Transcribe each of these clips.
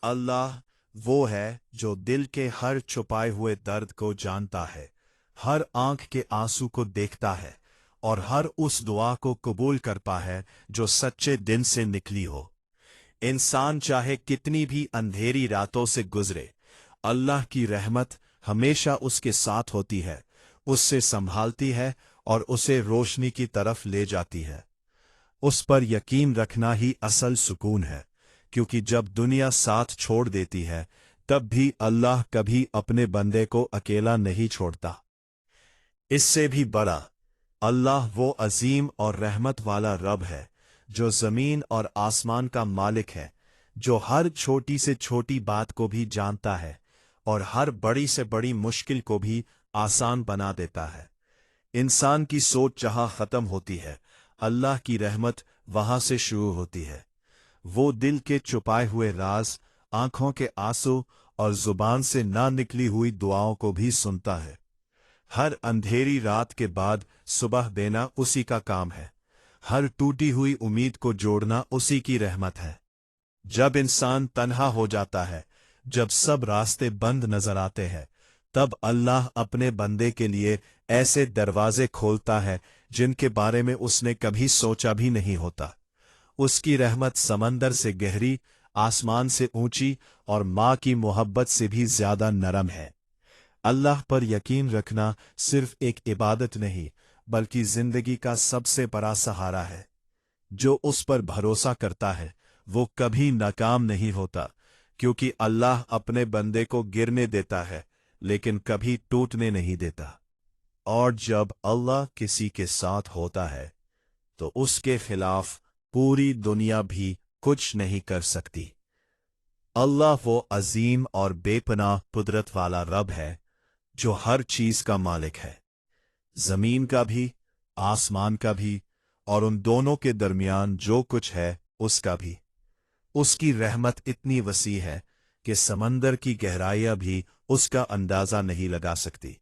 अल्लाह वो है जो दिल के हर छुपाए हुए दर्द को जानता है, हर आंख के आंसू को देखता है और हर उस दुआ को कबूल करता है जो सच्चे दिन से निकली हो। इंसान चाहे कितनी भी अंधेरी रातों से गुजरे, अल्लाह की रहमत हमेशा उसके साथ होती है, उससे संभालती है और उसे रोशनी की तरफ ले जाती है। उस पर यकीन रखना ही असल सुकून है, क्योंकि जब दुनिया साथ छोड़ देती है तब भी अल्लाह कभी अपने बंदे को अकेला नहीं छोड़ता। इससे भी बड़ा, अल्लाह वो अजीम और रहमत वाला रब है जो जमीन और आसमान का मालिक है, जो हर छोटी से छोटी बात को भी जानता है और हर बड़ी से बड़ी मुश्किल को भी आसान बना देता है। इंसान की सोच जहां खत्म होती है, अल्लाह की रहमत वहां से शुरू होती है। वो दिल के छुपाए हुए राज, आंखों के आंसू और जुबान से ना निकली हुई दुआओं को भी सुनता है। हर अंधेरी रात के बाद सुबह देना उसी का काम है, हर टूटी हुई उम्मीद को जोड़ना उसी की रहमत है। जब इंसान तन्हा हो जाता है, जब सब रास्ते बंद नजर आते हैं, तब अल्लाह अपने बंदे के लिए ऐसे दरवाजे खोलता है जिनके बारे में उसने कभी सोचा भी नहीं होता। उसकी रहमत समंदर से गहरी, आसमान से ऊंची और माँ की मोहब्बत से भी ज्यादा नरम है। अल्लाह पर यकीन रखना सिर्फ एक इबादत नहीं, बल्कि जिंदगी का सबसे बड़ा सहारा है। जो उस पर भरोसा करता है वो कभी नाकाम नहीं होता, क्योंकि अल्लाह अपने बंदे को गिरने देता है लेकिन कभी टूटने नहीं देता। और जब अल्लाह किसी के साथ होता है तो उसके खिलाफ पूरी दुनिया भी कुछ नहीं कर सकती। अल्लाह वो अजीम और बेपनाह कुदरत वाला रब है जो हर चीज का मालिक है, जमीन का भी, आसमान का भी और उन दोनों के दरमियान जो कुछ है उसका भी। उसकी रहमत इतनी वसी है कि समंदर की गहराइयां भी उसका अंदाजा नहीं लगा सकती,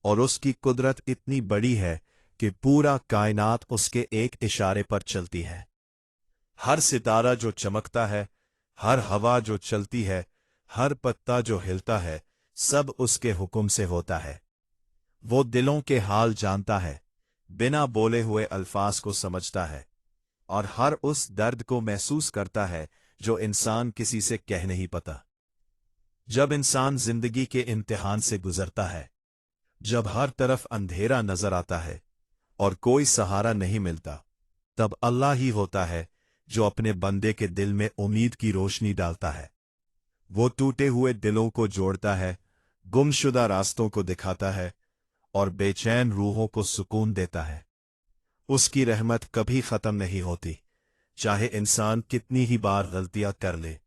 और उसकी कुदरत इतनी बड़ी है कि पूरा कायनात उसके एक इशारे पर चलती है। हर सितारा जो चमकता है, हर हवा जो चलती है, हर पत्ता जो हिलता है, सब उसके हुक्म से होता है। वो दिलों के हाल जानता है, बिना बोले हुए अल्फाज को समझता है और हर उस दर्द को महसूस करता है जो इंसान किसी से कह नहीं पाता। जब इंसान जिंदगी के इम्तिहान से गुजरता है, जब हर तरफ अंधेरा नजर आता है और कोई सहारा नहीं मिलता, तब अल्लाह ही होता है जो अपने बंदे के दिल में उम्मीद की रोशनी डालता है। वो टूटे हुए दिलों को जोड़ता है, गुमशुदा रास्तों को दिखाता है और बेचैन रूहों को सुकून देता है। उसकी रहमत कभी खत्म नहीं होती, चाहे इंसान कितनी ही बार गलतियां कर ले।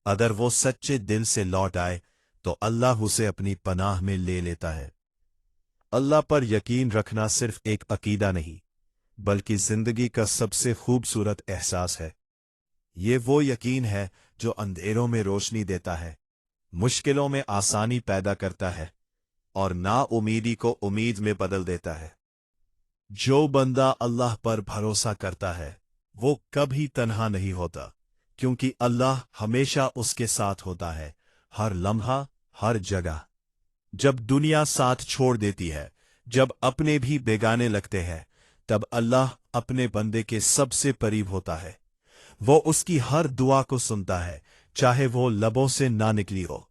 अगर वो सच्चे दिल से लौट आए तो अल्लाह उसे अपनी पनाह में ले लेता है। अल्लाह पर यकीन रखना सिर्फ एक अकीदा नहीं, बल्कि जिंदगी का सबसे खूबसूरत एहसास है। ये वो यकीन है जो अंधेरों में रोशनी देता है, मुश्किलों में आसानी पैदा करता है और नाउमीदी को उम्मीद में बदल देता है। जो बंदा अल्लाह पर भरोसा करता है वो कभी तन्हा नहीं होता, क्योंकि अल्लाह हमेशा उसके साथ होता है, हर लम्हा, हर जगह। जब दुनिया साथ छोड़ देती है, जब अपने भी बेगाने लगते हैं, तब अल्लाह अपने बंदे के सबसे करीब होता है। वो उसकी हर दुआ को सुनता है, चाहे वो लबों से ना निकली हो।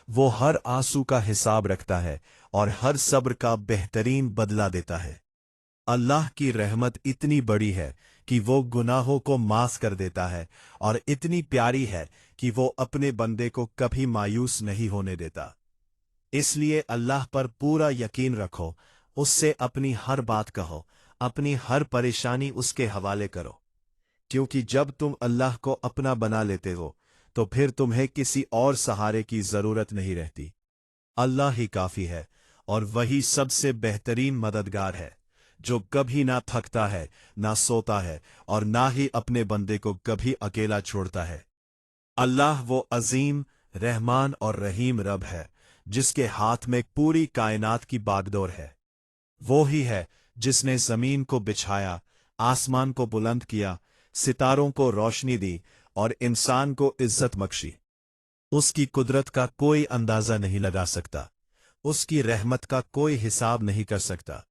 वो हर आंसू का हिसाब रखता है और हर सब्र का बेहतरीन बदला देता है। अल्लाह की रहमत इतनी बड़ी है कि वो गुनाहों को माफ कर देता है और इतनी प्यारी है कि वो अपने बंदे को कभी मायूस नहीं होने देता। इसलिए अल्लाह पर पूरा यकीन रखो, उससे अपनी हर बात कहो, अपनी हर परेशानी उसके हवाले करो, क्योंकि जब तुम अल्लाह को अपना बना लेते हो तो फिर तुम्हें किसी और सहारे की जरूरत नहीं रहती। अल्लाह ही काफी है और वही सबसे बेहतरीन मददगार है, जो कभी ना थकता है, ना सोता है और ना ही अपने बंदे को कभी अकेला छोड़ता है। अल्लाह वो अजीम, रहमान और रहीम रब है जिसके हाथ में पूरी कायनात की बागडोर है। वो ही है जिसने जमीन को बिछाया, आसमान को बुलंद किया, सितारों को रोशनी दी और इंसान को इज्जत बख्शी। उसकी कुदरत का कोई अंदाजा नहीं लगा सकता, उसकी रहमत का कोई हिसाब नहीं कर सकता।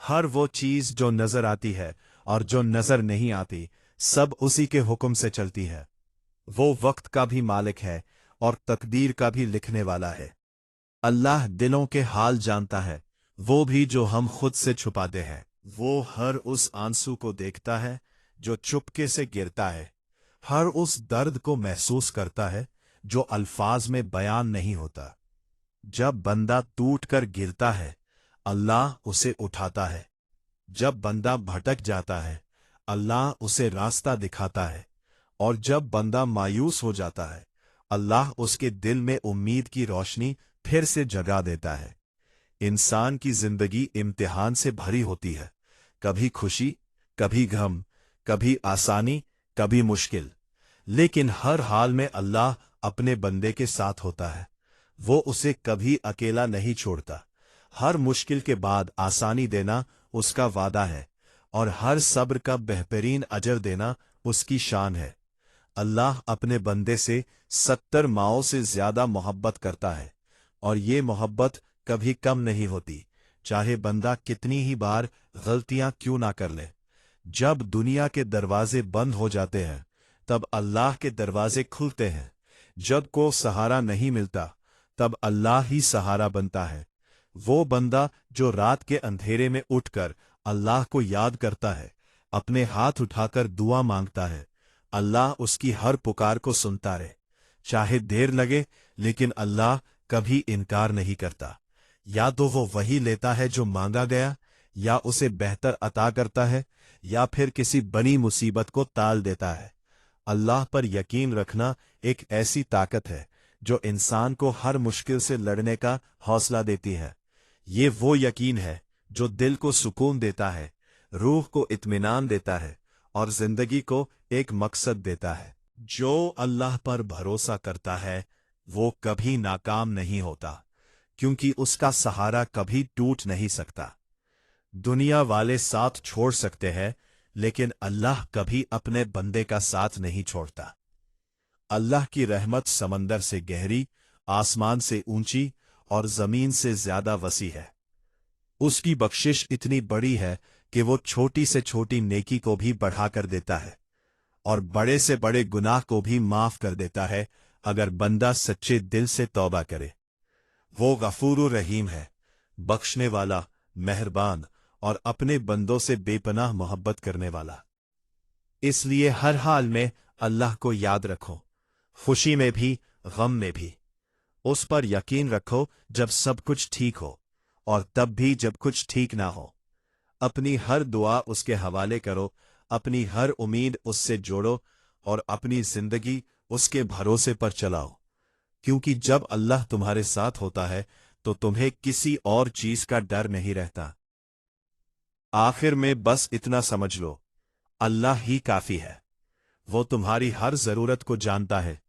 हर वो चीज जो नजर आती है और जो नजर नहीं आती, सब उसी के हुक्म से चलती है। वो वक्त का भी मालिक है और तकदीर का भी लिखने वाला है। अल्लाह दिलों के हाल जानता है, वो भी जो हम खुद से छुपाते हैं। वो हर उस आंसू को देखता है जो चुपके से गिरता है, हर उस दर्द को महसूस करता है जो अल्फाज में बयान नहीं होता। जब बंदा टूट कर गिरता है, अल्लाह उसे उठाता है। जब बंदा भटक जाता है, अल्लाह उसे रास्ता दिखाता है। और जब बंदा मायूस हो जाता है, अल्लाह उसके दिल में उम्मीद की रोशनी फिर से जगा देता है। इंसान की जिंदगी इम्तिहान से भरी होती है, कभी खुशी, कभी गम, कभी आसानी, कभी मुश्किल। लेकिन हर हाल में अल्लाह अपने बंदे के साथ होता है। वो उसे कभी अकेला नहीं छोड़ता। हर मुश्किल के बाद आसानी देना उसका वादा है, और हर सब्र का बेहतरीन अजर देना उसकी शान है। अल्लाह अपने बंदे से 70 माओं से ज्यादा मोहब्बत करता है, और ये मोहब्बत कभी कम नहीं होती, चाहे बंदा कितनी ही बार गलतियां क्यों ना कर ले। जब दुनिया के दरवाजे बंद हो जाते हैं, तब अल्लाह के दरवाजे खुलते हैं। जब को सहारा नहीं मिलता, तब अल्लाह ही सहारा बनता है। वो बंदा जो रात के अंधेरे में उठकर अल्लाह को याद करता है, अपने हाथ उठाकर दुआ मांगता है, अल्लाह उसकी हर पुकार को सुनता रहे। चाहे देर लगे, लेकिन अल्लाह कभी इनकार नहीं करता। या तो वो वही लेता है जो मांगा गया, या उसे बेहतर अता करता है, या फिर किसी बड़ी मुसीबत को टाल देता है। अल्लाह पर यकीन रखना एक ऐसी ताकत है जो इंसान को हर मुश्किल से लड़ने का हौसला देती है। ये वो यकीन है जो दिल को सुकून देता है, रूह को इत्मीनान देता है, और जिंदगी को एक मकसद देता है। जो अल्लाह पर भरोसा करता है, वो कभी नाकाम नहीं होता, क्योंकि उसका सहारा कभी टूट नहीं सकता। दुनिया वाले साथ छोड़ सकते हैं, लेकिन अल्लाह कभी अपने बंदे का साथ नहीं छोड़ता। अल्लाह की रहमत समंदर से गहरी, आसमान से ऊंची और जमीन से ज्यादा वसी है। उसकी बख्शिश इतनी बड़ी है कि वो छोटी से छोटी नेकी को भी बढ़ा कर देता है, और बड़े से बड़े गुनाह को भी माफ कर देता है, अगर बंदा सच्चे दिल से तौबा करे। वो गफूर रहीम है, बख्शने वाला, मेहरबान और अपने बंदों से बेपनाह मोहब्बत करने वाला। इसलिए हर हाल में अल्लाह को याद रखो, खुशी में भी, गम में भी। उस पर यकीन रखो जब सब कुछ ठीक हो, और तब भी जब कुछ ठीक ना हो। अपनी हर दुआ उसके हवाले करो, अपनी हर उम्मीद उससे जोड़ो, और अपनी जिंदगी उसके भरोसे पर चलाओ। क्योंकि जब अल्लाह तुम्हारे साथ होता है, तो तुम्हें किसी और चीज का डर नहीं रहता। आखिर में बस इतना समझ लो, अल्लाह ही काफी है। वो तुम्हारी हर जरूरत को जानता है,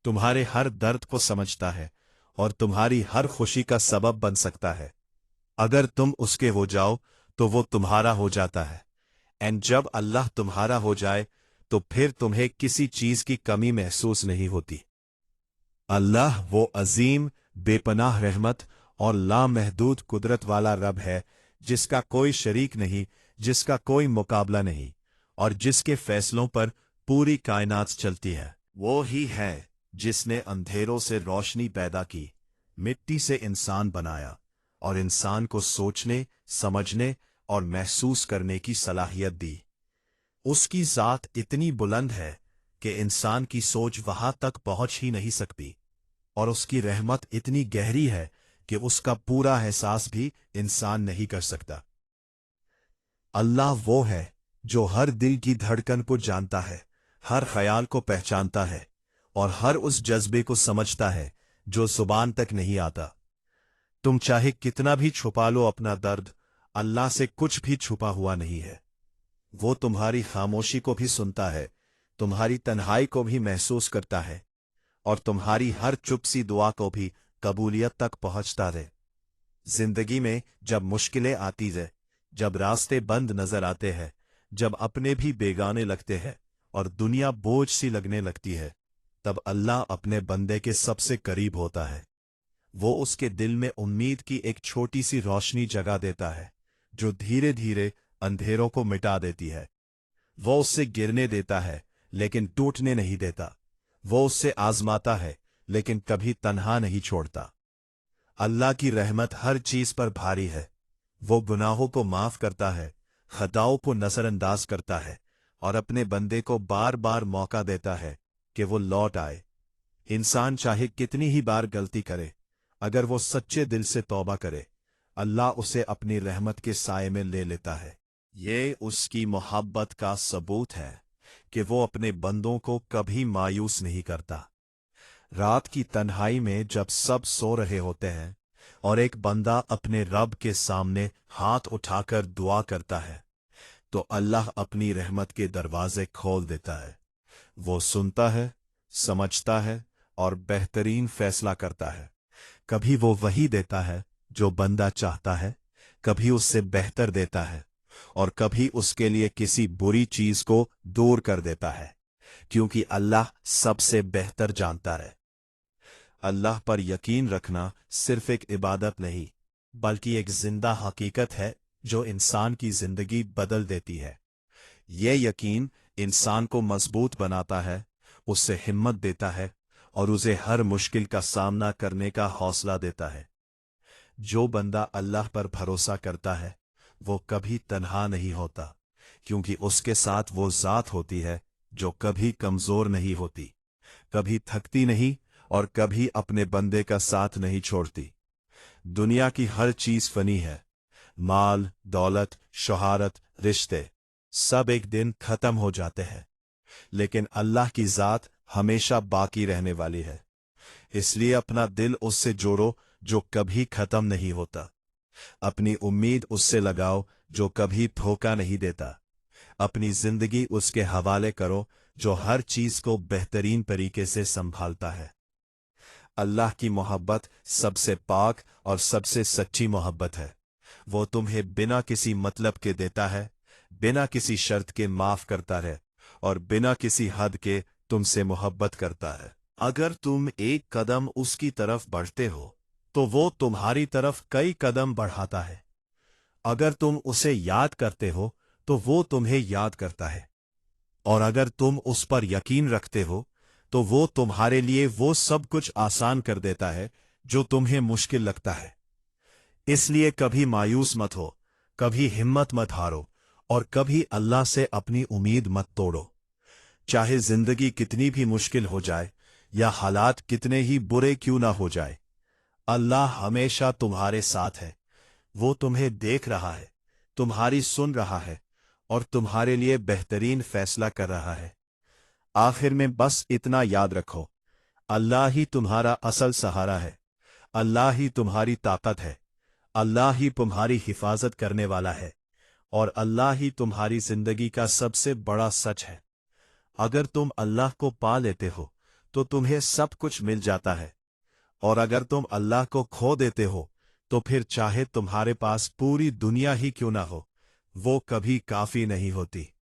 तुम्हारे हर दर्द को समझता है, और तुम्हारी हर खुशी का सबब बन सकता है। अगर तुम उसके हो जाओ, तो वो तुम्हारा हो जाता है। एंड जब अल्लाह तुम्हारा हो जाए, तो फिर तुम्हें किसी चीज की कमी महसूस नहीं होती। अल्लाह वो अजीम, बेपनाह रहमत और लामहदूद कुदरत वाला रब है, जिसका कोई शरीक नहीं, जिसका कोई मुकाबला नहीं, और जिसके फैसलों पर पूरी कायनात चलती है। वो ही है जिसने अंधेरों से रोशनी पैदा की, मिट्टी से इंसान बनाया, और इंसान को सोचने, समझने और महसूस करने की सलाहियत दी। उसकी जात इतनी बुलंद है कि इंसान की सोच वहां तक पहुंच ही नहीं सकती, और उसकी रहमत इतनी गहरी है कि उसका पूरा एहसास भी इंसान नहीं कर सकता। अल्लाह वो है जो हर दिल की धड़कन को जानता है, हर ख्याल को पहचानता है, और हर उस जज्बे को समझता है जो जुबान तक नहीं आता। तुम चाहे कितना भी छुपा लो अपना दर्द, अल्लाह से कुछ भी छुपा हुआ नहीं है। वो तुम्हारी खामोशी को भी सुनता है, तुम्हारी तन्हाई को भी महसूस करता है, और तुम्हारी हर चुप सी दुआ को भी कबूलियत तक पहुंचता रहे। जिंदगी में जब मुश्किलें आती है, जब रास्ते बंद नजर आते हैं, जब अपने भी बेगाने लगते हैं और दुनिया बोझ सी लगने लगती है, तब अल्लाह अपने बंदे के सबसे करीब होता है। वो उसके दिल में उम्मीद की एक छोटी सी रोशनी जगा देता है, जो धीरे धीरे अंधेरों को मिटा देती है। वो उससे गिरने देता है, लेकिन टूटने नहीं देता। वो उससे आजमाता है, लेकिन कभी तन्हा नहीं छोड़ता। अल्लाह की रहमत हर चीज पर भारी है। वो गुनाहों को माफ करता है, खताओं को नजरअंदाज करता है, और अपने बंदे को बार बार मौका देता है कि वो लौट आए। इंसान चाहे कितनी ही बार गलती करे, अगर वो सच्चे दिल से तौबा करे, अल्लाह उसे अपनी रहमत के साए में ले लेता है। ये उसकी मोहब्बत का सबूत है कि वो अपने बंदों को कभी मायूस नहीं करता। रात की तन्हाई में जब सब सो रहे होते हैं और एक बंदा अपने रब के सामने हाथ उठाकर दुआ करता है, तो अल्लाह अपनी रहमत के दरवाजे खोल देता है। वो सुनता है, समझता है और बेहतरीन फैसला करता है। कभी वो वही देता है जो बंदा चाहता है, कभी उससे बेहतर देता है, और कभी उसके लिए किसी बुरी चीज को दूर कर देता है, क्योंकि अल्लाह सबसे बेहतर जानता है। अल्लाह पर यकीन रखना सिर्फ एक इबादत नहीं, बल्कि एक जिंदा हकीकत है जो इंसान की जिंदगी बदल देती है। ये यकीन इंसान को मजबूत बनाता है, उससे हिम्मत देता है और उसे हर मुश्किल का सामना करने का हौसला देता है। जो बंदा अल्लाह पर भरोसा करता है, वो कभी तन्हा नहीं होता, क्योंकि उसके साथ वो जात होती है जो कभी कमजोर नहीं होती, कभी थकती नहीं और कभी अपने बंदे का साथ नहीं छोड़ती। दुनिया की हर चीज फनी है। माल, दौलत, शोहरत, रिश्ते सब एक दिन खत्म हो जाते हैं, लेकिन अल्लाह की जात हमेशा बाकी रहने वाली है। इसलिए अपना दिल उससे जोड़ो जो कभी खत्म नहीं होता। अपनी उम्मीद उससे लगाओ जो कभी धोखा नहीं देता। अपनी जिंदगी उसके हवाले करो जो हर चीज को बेहतरीन तरीके से संभालता है। अल्लाह की मोहब्बत सबसे पाक और सबसे सच्ची मोहब्बत है। वो तुम्हें बिना किसी मतलब के देता है, बिना किसी शर्त के माफ करता है और बिना किसी हद के तुमसे मोहब्बत करता है। अगर तुम एक कदम उसकी तरफ बढ़ते हो, तो वो तुम्हारी तरफ कई कदम बढ़ाता है। अगर तुम उसे याद करते हो, तो वो तुम्हें याद करता है। और अगर तुम उस पर यकीन रखते हो, तो वो तुम्हारे लिए वो सब कुछ आसान कर देता है जो तुम्हें मुश्किल लगता है। इसलिए कभी मायूस मत हो, कभी हिम्मत मत हारो और कभी अल्लाह से अपनी उम्मीद मत तोड़ो। चाहे जिंदगी कितनी भी मुश्किल हो जाए या हालात कितने ही बुरे क्यों ना हो जाए, अल्लाह हमेशा तुम्हारे साथ है। वो तुम्हें देख रहा है, तुम्हारी सुन रहा है और तुम्हारे लिए बेहतरीन फैसला कर रहा है। आखिर में बस इतना याद रखो, अल्लाह ही तुम्हारा असल सहारा है, अल्लाह ही तुम्हारी ताकत है, अल्लाह ही तुम्हारी हिफाजत करने वाला है और अल्लाह ही तुम्हारी जिंदगी का सबसे बड़ा सच है। अगर तुम अल्लाह को पा लेते हो तो तुम्हें सब कुछ मिल जाता है, और अगर तुम अल्लाह को खो देते हो तो फिर चाहे तुम्हारे पास पूरी दुनिया ही क्यों ना हो, वो कभी काफी नहीं होती।